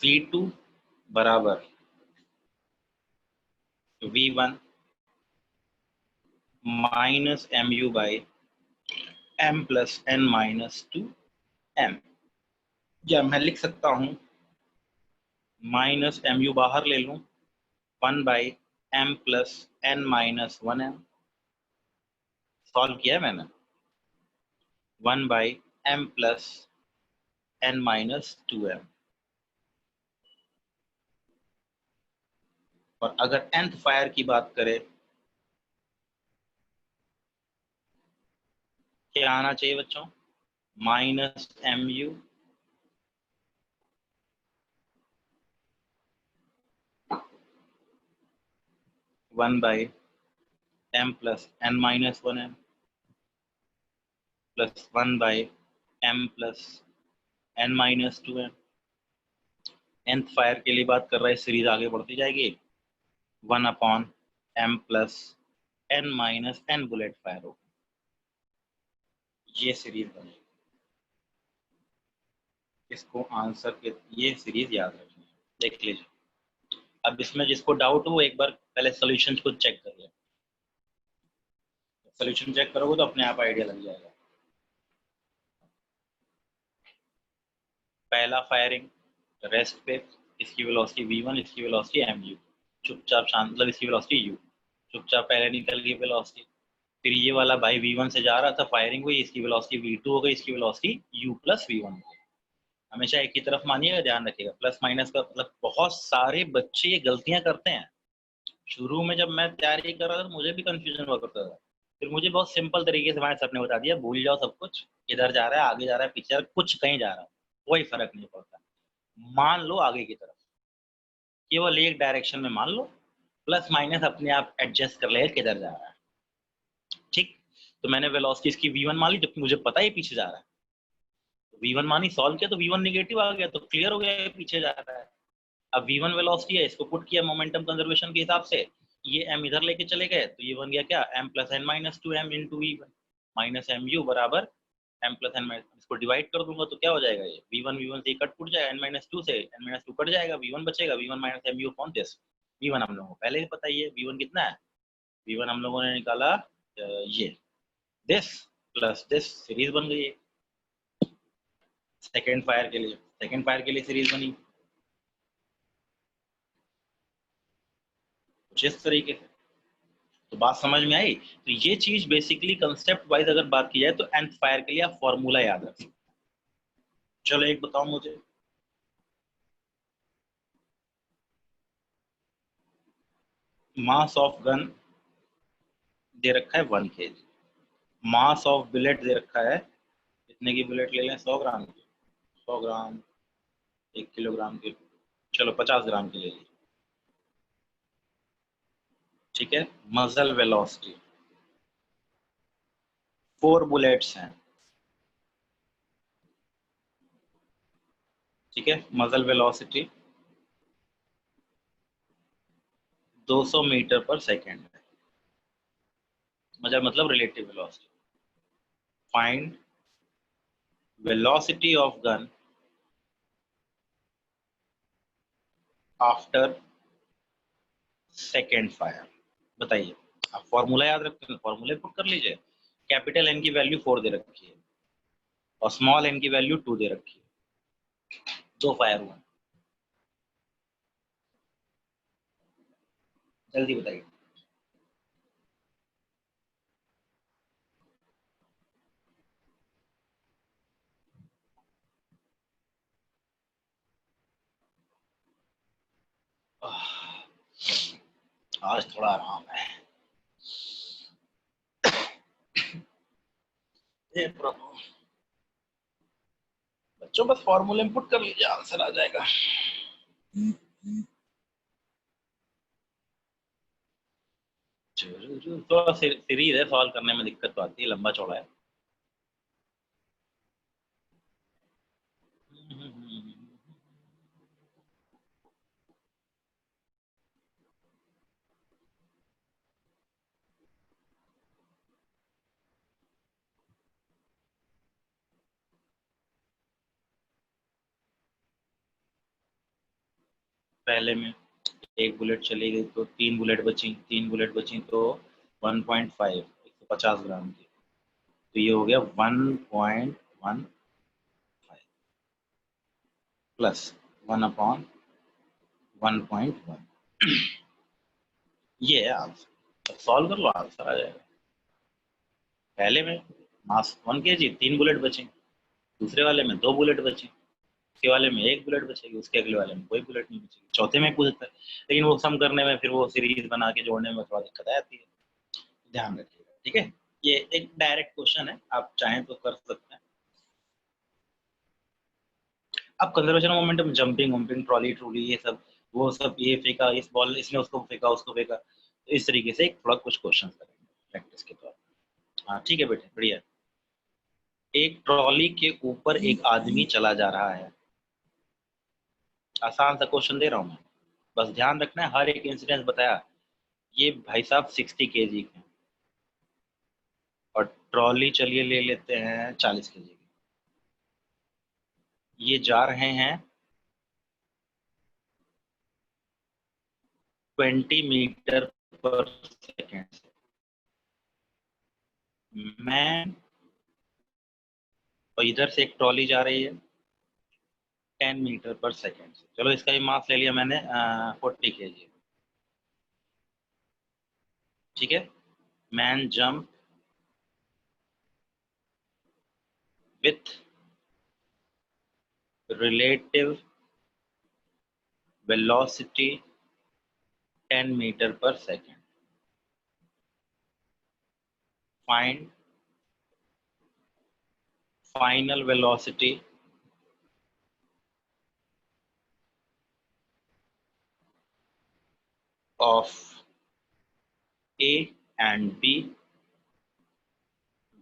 V2 बराबर V1 minus MU by m plus n minus 2 m, या मैं लिख सकता हूँ माइनस MU बाहर ले लूँ, 1 by m plus n minus 1 m, solve किया है मैंने, 1 by m plus n minus 2 m। और अगर nth फायर की बात करें, क्या आना चाहिए बच्चों? Minus MU 1 by m plus n minus 1 m plus 1 by m plus n-2m। nth fire के लिए बात कर रहा है, सीरीज आगे बढ़ती जाएगी, 1/m plus n-n bullet fire होगा, ये सीरीज बनेगी। इसको आंसर के ये सीरीज याद रखनी है, देख लीजिए। अब इसमें जिसको डाउट हो एक बार पहले सॉल्यूशन को चेक कर ले, सॉल्यूशन चेक करोगे तो अपने आप आइडिया लग जाएगा। पहला फायरिंग रेस्ट पे, इसकी वेलोसिटी v1, इसकी वेलोसिटी mu, चुपचाप शांत, मतलब इसकी वेलोसिटी u, चुपचाप पहले निकल गई वेलोसिटी। फिर ये वाला भाई v1 से जा रहा था, फायरिंग हुई, इसकी वेलोसिटी v2 हो गई, इसकी वेलोसिटी u प्लस v1 हो गई। हमेशा एक ही तरफ मानिएगा, ध्यान रखिएगा, प्लस माइनस का मतलब बहुत सारे बच्चे ये गलतियां करते हैं। शुरू में जब मैं तैयारी कर रहा था मुझे भी कंफ्यूजन हुआ करता था, फिर मुझे बहुत सिंपल तरीके से हमारे सर ने बता दिया, भूल जाओ सब कुछ, इधर जा रहा है, आगे जा रहा है, पीछे जा रहा है, कुछ कहीं जा रहा है, कोई फर्क नहीं पड़ता। मान लो आगे की तरफ, केवल एक डायरेक्शन में मान लो, प्लस माइनस अपने आप एडजस्ट कर लेगा किधर जा रहा है। ठीक, तो मैंने वेलोसिटी इसकी v1 मान ली, जबकि मुझे पता है पीछे जा रहा है, तो v1 मानी, सॉल्व किया तो v1 नेगेटिव आ गया, तो क्लियर हो गया पीछे जा रहा है। अब v1 वेलोसिटी है, इसको पुट किया मोमेंटम कंजर्वेशन के हिसाब से, ये m इधर लेके चले गए, तो ये बन गया क्या, m plus n-2m into v1 minus mu बराबर m प्लस n माइनस, इसको डिवाइड कर दूंगा तो क्या हो जाएगा, ये v1 से कट पुट जाएगा, n-2 से n-2 कट जाएगा, v1 बचेगा, v1 minus mu upon this. v1 हम लोगों को पहले ही पता ही है, v1 कितना है, v1 हम लोगों ने निकाला ये दिस प्लस दिस, सीरीज बन गई है। सेकेंड फायर के लिए सीरीज बनी कुछ इस तरीके से। तो बात समझ में आई। तो ये चीज बेसिकली कंसेप्ट वाइज अगर बात की जाए तो nth फायर के लिए आप फॉर्मूला याद रख सकते। चलो एक बताओ मुझे, मास ऑफ गन दे रखा है 1 kg, मास ऑफ बुलेट दे रखा है, कितने की बुलेट ले लें, 100 ग्राम की, 100 ग्राम, 1 किलोग्राम की, चलो 50 ग्राम की ले ली, ठीक है। मजल वेलोसिटी 4 बुलेट्स हैं, ठीक है। मजल वेलोसिटी 200 मीटर पर सेकेंड है, मतलब relative velocity. Find velocity of gun after second fire, बताइए। आप फॉर्मूला याद रखते हैं, फॉर्मूले पुट कर लीजिए। कैपिटल एन की वैल्यू 4 दे रखी है और स्मॉल एन की वैल्यू 2 दे रखी है, 2 फायर हुआ, जल्दी बताइए। आज थोड़ा आराम है, हे प्रभु। बच्चों बस फॉर्मूले में पुट कर लीजिए, आंसर आ जाएगा। तो सीरीज है, सॉल्व करने में दिक्कत तो आती है, लंबा चौड़ा है। पहले में एक बुलेट चली गई तो 3 बुलेट बची, 3 बुलेट बची तो 1.5, 150 ग्राम की, तो ये हो गया 1.15 प्लस 1/1.1, ये है आंसर। सॉल्व कर लो, आंसर आ जाएगा। पहले में मास 1 kg, 3 बुलेट बची, दूसरे वाले में 2 बुलेट बची, उसके वाले में 1 बुलेट बचेगी, उसके अगले वाले में कोई बुलेट नहीं बचेगी, चौथे में पूछता है, लेकिन वो सम करने में फिर वो सीरीज बना के जोड़ने में थोड़ा दिक्कत आती है, ध्यान रखिएगा, ठीक है। ये एक डायरेक्ट क्वेश्चन है, आप चाहें तो कर सकते हैं। अब कंजर्वेशन मोमेंटम, जंपिंग वंपिंग, ट्रॉली ट्रूली, ये सब वो सब, ये फेंका इस बॉल, इसने उसको फेंका, उसको फेंका, तो इस तरीके से थोड़ा कुछ क्वेश्चन करेंगे प्रैक्टिस के तौर पर। हाँ ठीक है बेटे, बढ़िया। एक ट्रॉली के ऊपर एक आदमी चला जा रहा है। आसान सा क्वेश्चन दे रहा हूं मैं, बस ध्यान रखना है। हर एक इंसिडेंस बताया। ये भाई साहब 60 केजी के और ट्रॉली चलिए ले लेते हैं 40 केजी की। ये जा रहे हैं 20 मीटर पर सेकेंड से। मैं और इधर से एक ट्रॉली जा रही है 10 मीटर पर सेकेंड से। चलो इसका भी मास ले लिया मैंने 40 केजी। ठीक है। Man jump with relative velocity 10 metre per second. Find final velocity of A and B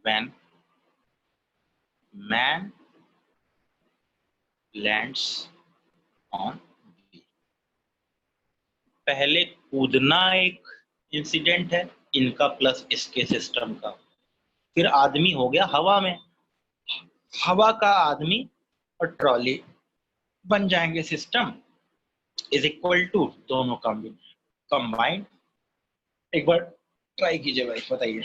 when man lands on B। पहले कूदना एक इंसिडेंट है इनका प्लस इसके सिस्टम का, फिर आदमी हो गया हवा में, हवा का आदमी और ट्रॉली बन जाएंगे सिस्टम इज इक्वल टू दोनों कंबाइंड। एक बार ट्राई कीजिए भाई, बताइए।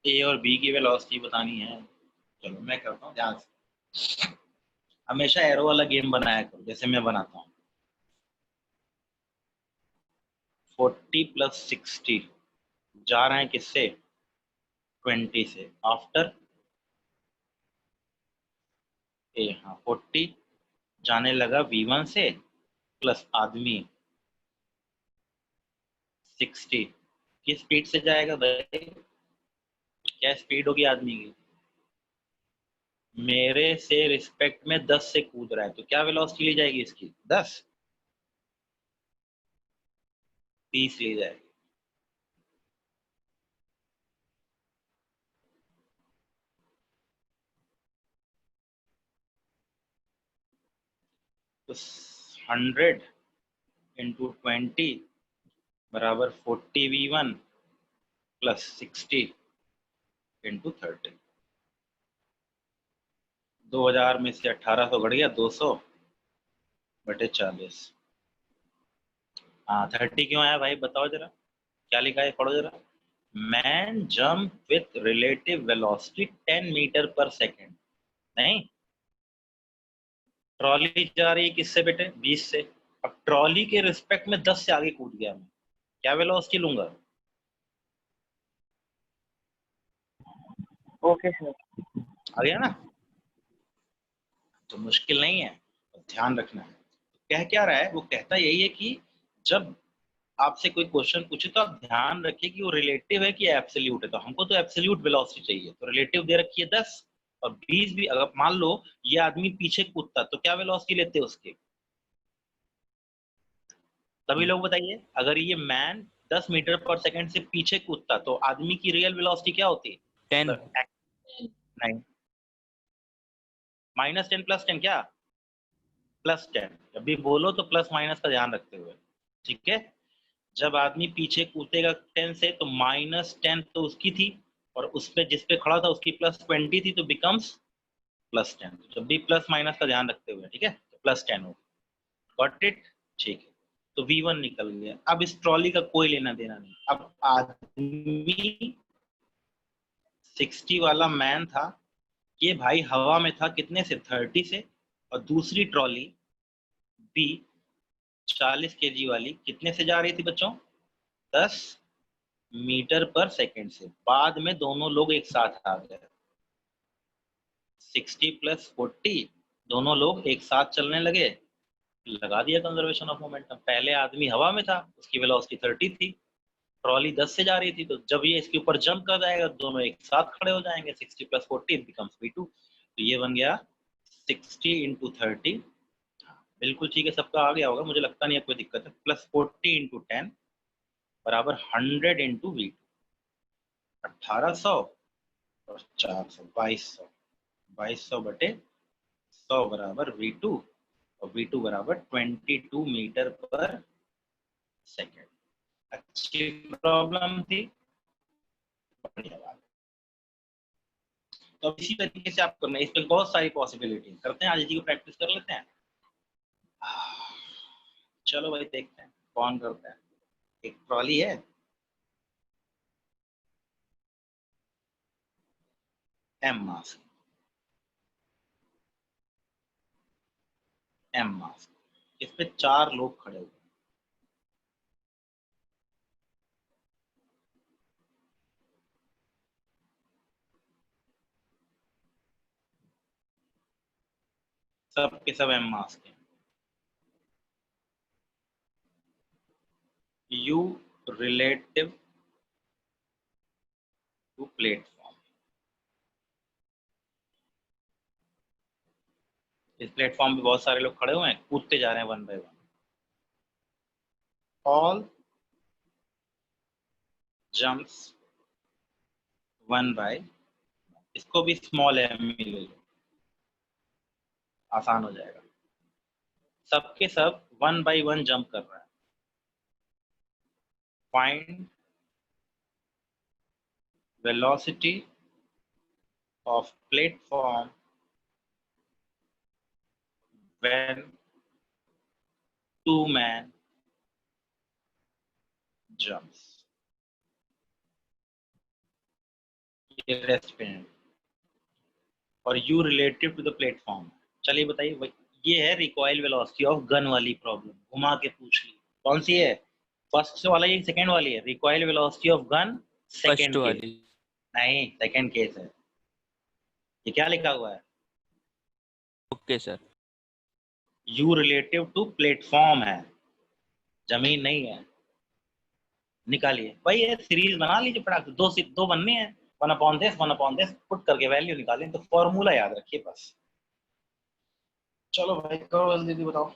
ए और बी की वेलोसिटी बतानी है। चलो मैं करता हूँ ध्यान से। हमेशा एरो वाला गेम बनाया करो जैसे मैं बनाता हूँ। 40 प्लस 60 जा रहे हैं किससे? 20 से। आफ्टर ए, हाँ 40 जाने लगा V1 से प्लस आदमी 60 की स्पीड से जाएगा भाई। क्या स्पीड होगी आदमी की? मेरे से रिस्पेक्ट में 10 से कूद रहा है तो क्या वेलोसिटी ली जाएगी इसकी? 10 30 ली जाएगी। तो 100 इंटू 20 बराबर 40 V1 प्लस 60 इंटू 30। 2000 में से 1800 घट गया, 200 बटे 40। हाँ 30 क्यों आया भाई बताओ जरा, क्या लिखा है पढ़ो जरा। Man jump with relative velocity 10 metre per second. नहीं, ट्रॉली जा रही है किससे बेटे? 20 से। अब ट्रॉली के रिस्पेक्ट में 10 से आगे कूद गया मैं, क्या वेलोसिटी लूंगा? Okay sir. आ गया ना? तो मुश्किल नहीं है, ध्यान रखना है। कह क्या रहा है? वो कहता यही है कि जब आपसे कोई क्वेश्चन पूछे तो आप ध्यान रखिए कि वो रिलेटिव है कि एब्सोल्यूट है। तो हमको तो एब्सोल्यूट वेलोसिटी चाहिए, तो रिलेटिव दे रखी है 10 और 20 भी। अगर मान लो ये आदमी पीछे कूदता तो क्या वेलोसिटी लेते उसके? सभी लोग बताइए, अगर ये मैन 10 मीटर पर सेकंड से पीछे कूदता तो आदमी की रियल वेलोसिटी क्या होती? 10। नहीं, -10 +10 क्या? +10। जब भी बोलो तो प्लस माइनस का ध्यान रखते हुए, ठीक है। जब आदमी पीछे कूदेगा 10 से तो -10 तो उसकी थी और उस पे जिस पे खड़ा था उसकी +20 थी तो बिकम्स +10। जब भी प्लस माइनस का ध्यान रखते हुए, ठीक है, तो +10 हो। Got it? ठीक है। तो V1 निकल गया। अब इस ट्रॉली का कोई लेना देना नहीं। अब आदमी 60 वाला मैन था, ये भाई हवा में था कितने से, 30 से, और दूसरी ट्रॉली बी 40 kg वाली कितने से जा रही थी बच्चों, 10 मीटर पर सेकेंड से। बाद में दोनों लोग एक साथ आ गए, 60 + 40, दोनों लोग एक साथ चलने लगे, लगा दिया कंजर्वेशन ऑफ मोमेंटम। पहले आदमी हवा में था, उसकी वेलोसिटी 30 थी, ट्रॉली 10 से जा रही थी, तो जब ये इसके ऊपर जंप कर जाएगा दोनों एक साथ खड़े हो जाएंगे, 60 + 40 बिकम्स v2। तो ये बन गया 60 × 30, बिल्कुल ठीक है, सबका आ गया होगा, मुझे लगता नहीं है कोई दिक्कत है, +40 × 10 बराबर 100 × v2, 1800 और 400, 2200, 2200 बटे 100 बराबर v2, और v2 बराबर 22 मीटर पर सेकेंड। अच्छी प्रॉब्लम थी, बढ़िया बात। तो इसी तरीके से आप करना है, इसमें बहुत सारी पॉसिबिलिटी करते हैं, आज इसी को प्रैक्टिस कर लेते हैं। चलो भाई देखते हैं कौन करता है। एक ट्रॉली है, एम मास, एम मास, इस पे 4 लोग खड़े हुए, सब के सब एम मास के। U relative to प्लेटफॉर्म, इस प्लेटफॉर्म पे बहुत सारे लोग खड़े हुए हैं, कूदते जा रहे हैं 1 by 1, all jumps 1 by, इसको भी स्मॉल एम ही ले लो, आसान हो जाएगा। सबके सब 1 by 1 जंप कर रहा है। Find velocity of platform when 2 men jumps, ये रेस्ट पे है, और u relative to the platform. चलिए बताइए, ये है रिकॉइल वेलोसिटी ऑफ गन वाली प्रॉब्लम, घुमा के पूछ ली। कौन सी है, फर्स्ट वाला ये सेकंड वाली है, recoil velocity of gun first second case, वाली। नहीं सेकंड केस है। ये क्या लिखा हुआ है, okay sir. u relative to platform है, जमीन नहीं है। निकालिए भाई, ये सीरीज बना लीजिए फटाक, दो बनने हैं, 1/this पुट करके वैल्यू निकालें, तो फॉर्मूला याद रखिए बस। चलो भाई करो जल्दी बताओ।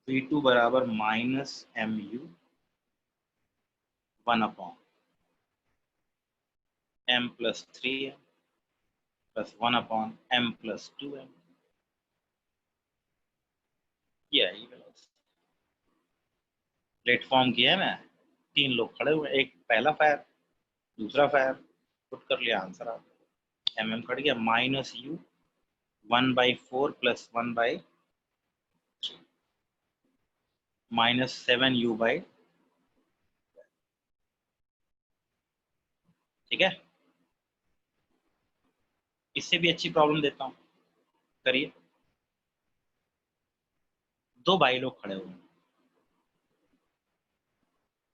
v2 बराबर -mu 1/m + 3m + 1/m + 2m, ये है वेलोसिटी। प्लेटफॉर्म किया है मैं, 3 लोग खड़े हुए, एक पहला फायर, दूसरा फायर, पुट कर लिया, आंसर आ गया। mm कट गया, -u 1/4 + 1/3 -7u/, ठीक है। इससे भी अच्छी प्रॉब्लम देता हूँ, करिए। 2 भाई लोग खड़े हुए हैं,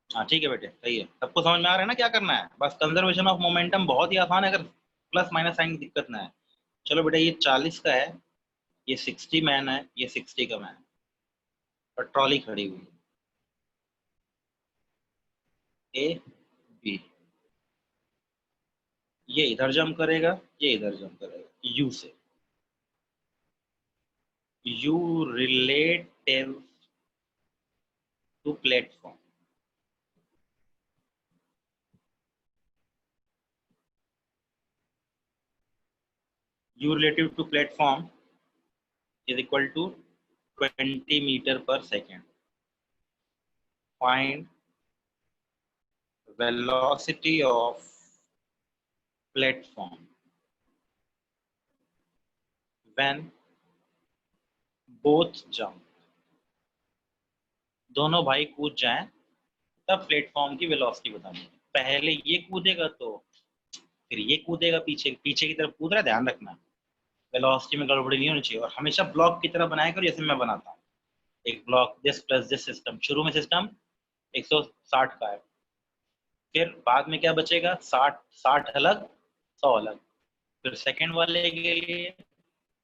हाँ ठीक है बेटे, सही है, सबको समझ में आ रहा है ना क्या करना है, बस कंजर्वेशन ऑफ मोमेंटम बहुत ही आसान है, अगर प्लस माइनस साइन की दिक्कत ना है। चलो बेटा, ये 40 का है, ये 60 मैन है, ये 60 का मैन, और ट्रॉली खड़ी हुई है, ए बी, ये इधर जंप करेगा, ये इधर जंप करेगा, यू से, u relative to platform, u relative to platform is equal to 20 meter per second. Find velocity of platform when both jump. दोनों भाई कूद जाएं तब प्लेटफॉर्म की वेलोसिटी बतानी है। पहले ये कूदेगा तो फिर ये कूदेगा, पीछे पीछे की तरफ कूद रहा है, ध्यान रखना वेलोसिटी में गड़बड़ी नहीं होनी चाहिए। और हमेशा ब्लॉक की तरह बनाया करो जैसे मैं बनाता हूँ, एक block this plus this system. शुरू में सिस्टम 160 का है, फिर बाद में क्या बचेगा, 60 अलग 100 अलग, फिर सेकंड वाले के लिए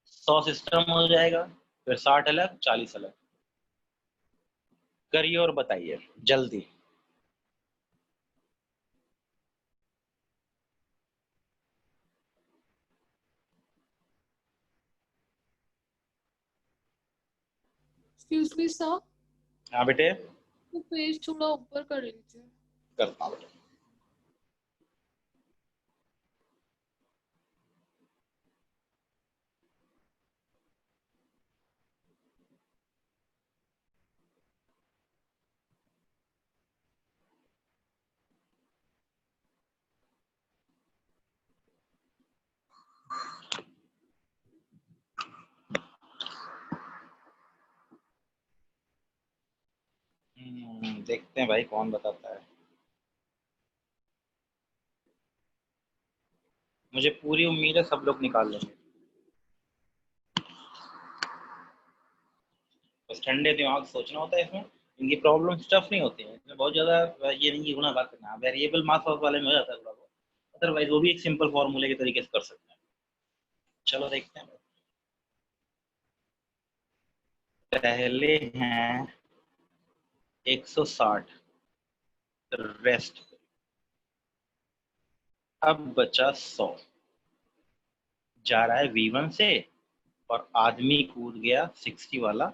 100 सिस्टम हो जाएगा, फिर 60 अलग 40 अलग। करिए और बताइए जल्दी। एक्सक्यूज मी सर, हाँ बेटे, वो पेज थोड़ा ऊपर कर लीजिए। करता हूँ बेटे। देखते हैं भाई कौन बताता है। मुझे पूरी उम्मीद है सब लोग निकाल लेंगे। बस ठंडे दिमाग सोचना होता है इसमें, इनकी प्रॉब्लम टफ नहीं होती है इसमें बहुत ज्यादा। ये नहीं कि गुना बात करना, वेरिएबल मास वाले में हो जाता है थोड़ा बहुत, अदरवाइज वो भी एक सिंपल फॉर्मूले के तरीके से कर सकते हैं। चलो देखते हैं। पहले हैं 160 रेस्ट, अब बचा 100, जा रहा है V1 से और आदमी कूद गया 60 वाला।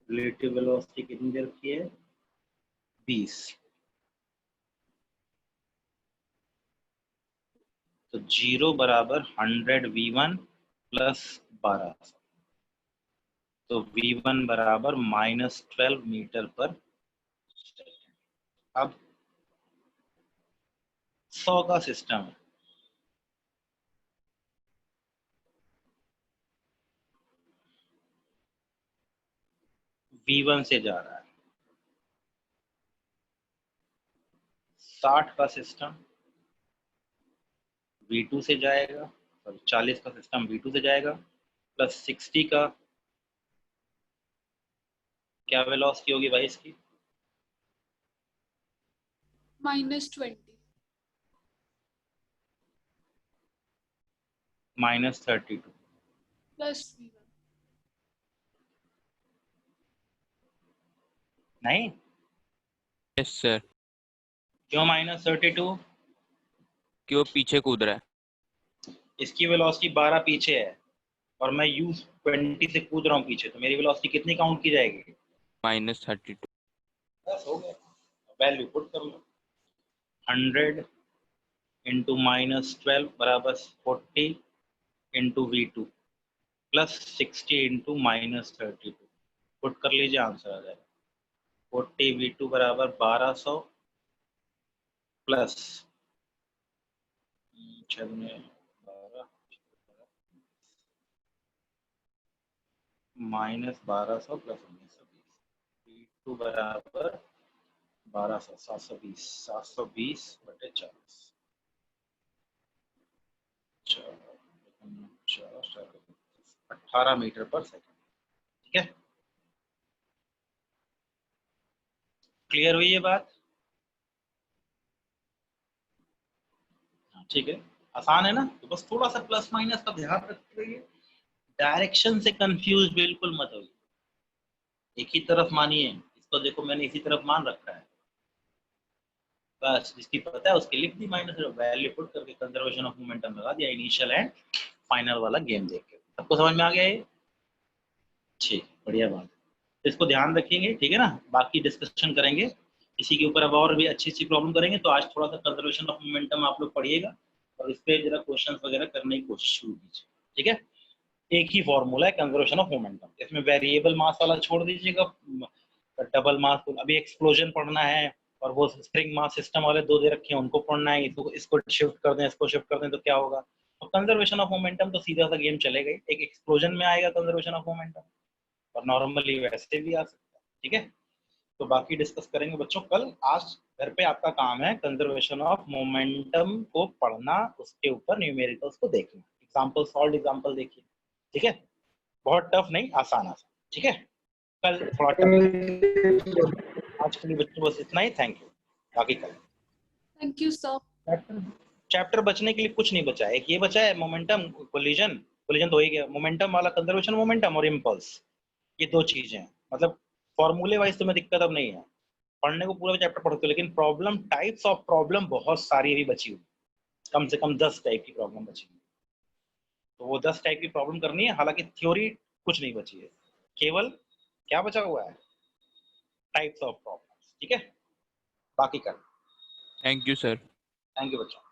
रिलेटिव वेलोसिटी कितनी देर की है, 20। तो 0 बराबर 100 V1 प्लस 1200, तो V1 बराबर -12 मीटर पर सेकेंड। अब 100 का सिस्टम है, V1 से जा रहा है। 60 का सिस्टम V2 से जाएगा, सॉरी 40 का सिस्टम V2 से जाएगा, प्लस 60 का क्या वेलोसिटी होगी भाई इसकी, -20 -32। Plus V1। नहीं, यस सर, क्यों -32? क्यों पीछे कूद रहा है। इसकी वेलोसिटी 12 पीछे है और मैं U20 से कूद रहा हूँ पीछे, तो मेरी वेलोसिटी कितनी काउंट की जाएगी, -32। बस हो गया। वैल्यू पुट कर लो, 100 इंटू -12 बराबर 40 into V2 plus 60 into -32। Put कर लीजिए, आंसर आ जाएगा 40 V2 बराबर 1200 प्लस 6 में 12 -1200 प्लस 1920, V2 बराबर 1200 720, 720 बटे 40, 18 मीटर पर सेकंड। ठीक है, क्लियर हुई ये बात? ठीक है, आसान है ना। तो बस थोड़ा सा प्लस माइनस का ध्यान रखते रहिए, डायरेक्शन से कंफ्यूज बिल्कुल मत होइए। एक ही तरफ मानिए, इसको देखो मैंने इसी तरफ मान रखा है, बस जिसकी पता है उसकी लिख दी माइनस, वैल्यू पुट करके कंजर्वेशन ऑफ मोमेंटम लगा दिया, इनिशियल एंड फाइनल वाला गेम देख के। सबको समझ में आ गया ये? ठीक, बढ़िया बात है। तो इसको ध्यान रखेंगे, ठीक है ना। बाकी डिस्कशन करेंगे इसी के ऊपर, अब और भी अच्छी अच्छी प्रॉब्लम करेंगे। तो आज थोड़ा सा कंजर्वेशन ऑफ मोमेंटम आप लोग पढ़िएगा और इस पे जरा क्वेश्चंस वगैरह करने की कोशिश शुरू कीजिए, ठीक है। एक ही फॉर्मूला है कंजर्वेशन ऑफ मोमेंटम, इसमें वेरिएबल मास वाला छोड़ दीजिएगा, डबल मास अभी एक्सप्लोजन पढ़ना है, और वो स्प्रिंग मास सिस्टम वाले दो दे रखे हैं उनको पढ़ना है। इसको शिफ्ट कर दें, इसको शिफ्ट कर दें तो क्या होगा। तो कंजर्वेशन ऑफ मोमेंटम तो सीधा सा गेम चलेगा ही, एक एक्सप्लोजन में आएगा कंजर्वेशन ऑफ मोमेंटम, और नॉर्मली वैसे भी आ सकता है, ठीक है। तो बाकी डिस्कस करेंगे बच्चों कल। आज घर पे आपका काम है कंजर्वेशन ऑफ मोमेंटम को पढ़ना, उसके ऊपर न्यूमेरिकल्स को देखना, एग्जांपल सॉल्व एग्जांपल देखिए, ठीक है? बहुत टफ नहीं, आसान आसान, ठीक है? कल थोड़ा टफ। आज के लिए बच्चों बस इतना ही, थैंक यू। बाकी कल थैंक यू सर। चैप्टर बचने के लिए कुछ नहीं बचा है, एक ये बचा है मोमेंटम, कोलिजन। कोलिजन तो हो ही गया, मोमेंटम वाला कंजर्वेशन मोमेंटम और इम्पल्स, ये दो चीजें हैं। मतलब फॉर्मूले वाइज तुम्हें दिक्कत अब नहीं है, पढ़ने को पूरा चैप्टर पढ़ते हो, लेकिन प्रॉब्लम, टाइप्स ऑफ प्रॉब्लम बहुत सारी अभी बची हुई, कम से कम 10 टाइप की प्रॉब्लम बची हुई। तो वो 10 टाइप की प्रॉब्लम करनी है, हालांकि थ्योरी कुछ नहीं बची है, केवल क्या बचा हुआ है, टाइप्स ऑफ प्रॉब्लम्स, ठीक है? बाकी कर। Thank you sir. Thank you बच्चों।